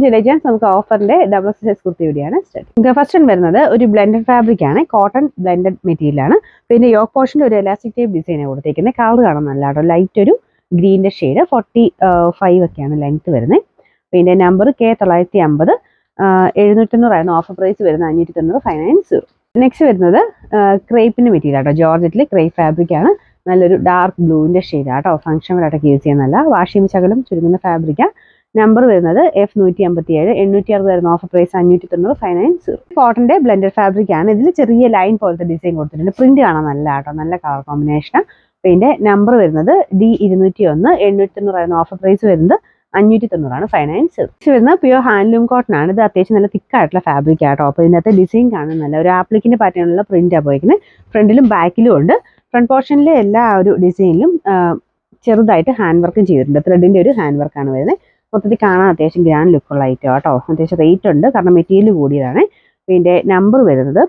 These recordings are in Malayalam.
ഡിലൈജൻസ് നമുക്ക് ഓഫറിന്റെ ഡബിൾ സൈസ് കുർത്തി കൂടിയാണ് സ്റ്റാർട്ടിംഗ്. ഫസ്റ്റ് വൺ വരുന്നത് ഒരു ബ്ലെൻഡഡ് ഫാബ്രിക് ആണ്, കോട്ടൺ ബ്ലെൻഡഡ് മെറ്റീരിയൽ ആണ്. പിന്നെ യോക്ക് പോർഷന്റെ ഒരു എലാസ്റ്റിക് ടൈപ്പ് ഡിസൈൻ കൊടുത്തേക്കുന്നത്. കളർ കാണാൻ നല്ല കേട്ടോ, ലൈറ്റ് ഒരു ഗ്രീനിന്റെ ഷെയ്ഡ്, 45 ഒക്കെയാണ് ലെങ്ത് വരുന്നത്. പിന്നെ നമ്പർ K950, 790 ആയിരുന്നു ഓഫർ പ്രൈസ് വരുന്നത്, 590 590. നെക്സ്റ്റ് വരുന്നത് ക്രേപ്പിന്റെ മെറ്റീരിയൽ ആട്ടോ, ജോർജറ്റിൽ ക്രേപ്പ് ഫാബ്രിക് ആണ്. നല്ലൊരു ഡാർക്ക് ബ്ലൂവിന്റെ ഷെയ്ഡ് ആട്ടോ, ഫംഗ്ഷൻ വരായിട്ടൊക്കെ യൂസ് ചെയ്യുന്നതല്ല, വാഷിംഗ് ശകലം ചുരുങ്ങുന്ന ഫാബ്രിക്കാണ്. നമ്പർ വരുന്നത് F157, 860 ആയിരുന്നു ഓഫർ പ്രൈസ്, 590 590. കോട്ടന്റെ ബ്ലെൻഡഡ് ഫാബ്രിക് ആണ്. ഇതിൽ ചെറിയ ലൈൻ പോലത്തെ ഡിസൈൻ കൊടുത്തിട്ടുണ്ട്. പ്രിന്റ് കാണാൻ നല്ല ആട്ടോ, നല്ല കളർ കോമ്പിനേഷൻ. പിന്നെ നമ്പർ വരുന്നത് D201, 890 ആയിരുന്നു ഓഫർ പ്രൈസ് വരുന്നത്, 590 590. വരുന്ന പ്യൂർ ഹാൻഡ്ലൂം കോട്ടൺ ആണ്. ഇത് അത്യാവശ്യം നല്ല തിക്കായിട്ടുള്ള ഫാബ്രിക് ആട്ടോ. അപ്പോൾ ഇതിനകത്ത് ഡിസൈൻ കാണാൻ നല്ല ഒരു ആപ്ലിക്കിന്റെ പാറ്റേണുള്ള പ്രിന്റാണ് പോയിരിക്കുന്നത്. ഫ്രണ്ടിലും ബാക്കിലും ഉണ്ട്. ഫ്രണ്ട് പോർഷനിലെ എല്ലാ ഒരു ഡിസൈനിലും ചെറുതായിട്ട് ഹാൻഡ് വർക്കും ചെയ്തിട്ടുണ്ട്. ത്രെഡിന്റെ ഒരു ഹാൻഡ് വർക്കാണ് വരുന്നത്. മൊത്തത്തിൽ കാണാൻ അത്യാവശ്യം ഗ്രാൻഡ് ലുക്കുള്ള ഐറ്റം കേട്ടോ. അത്യാവശ്യം റേറ്റ് ഉണ്ട്, കാരണം മെറ്റീരിയൽ കൂടിയതാണ്. പിന്നെ നമ്പർ വരുന്നത്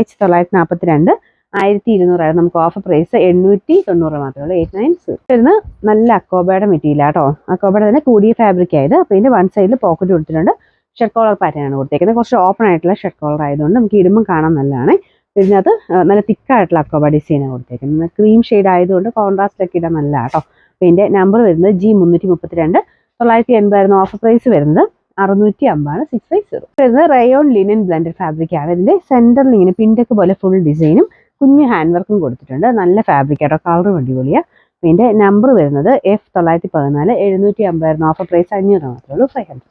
H942, 1200 ആയിരുന്നു നമുക്ക് ഓഫർ പ്രൈസ്, 890 മാത്രമേ ഉള്ളൂ, 890. വരുന്ന നല്ല അക്കോബയുടെ മെറ്റീരിയൽ ആട്ടോ. അക്കോബയുടെ തന്നെ കൂടിയ ഫാബ്രിക് ആയത്. അപ്പോൾ ഇതിന്റെ വൺ സൈഡിൽ പോക്കറ്റ് കൊടുത്തിട്ടുണ്ട്. ഷർട്ട് കോളർ പാറ്റേൺ ആണ് കൊടുത്തേക്കുന്നത്. കുറച്ച് ഓപ്പൺ ആയിട്ടുള്ള ഷർട്ട് കോളർ ആയതുകൊണ്ട് നമുക്ക് ഇടുമ്പോൾ കാണാൻ നല്ലതാണ്. ഇതിനകത്ത് നല്ല തിക്കായിട്ടുള്ള അക്കോബ ഡിസൈനാണ് കൊടുത്തേക്കുന്നത്. ക്രീം ഷെയ്ഡ് ആയതുകൊണ്ട് കോൺട്രാസ്റ്റിലൊക്കെ ഇടാൻ നല്ല കേട്ടോ. പിന്നെ നമ്പർ വരുന്നത് G332, 980 ആയിരുന്നു ഓഫർ പ്രൈസ് വരുന്നത്, 650 650. വരുന്നത് റയോൺ ലിനൻ ബ്ലെൻഡഡ് ഫാബ്രിക് ആണ്. ഇതിന്റെ സെന്ററിൽ ഇങ്ങനെ പിൻഡക്ക് പോലെ ഫുൾ ഡിസൈനും കുഞ്ഞു ഹാൻഡ് വർക്കും കൊടുത്തിട്ടുണ്ട്. നല്ല ഫാബ്രിക് ആട്ടോ, കളർ അടിപൊളിയാണ്. പിന്നെ നമ്പർ വരുന്നത് F914, 750 ആയിരുന്നു ഓഫർ പ്രൈസ്, 500 മാത്രമേ ഉള്ളൂ, 500.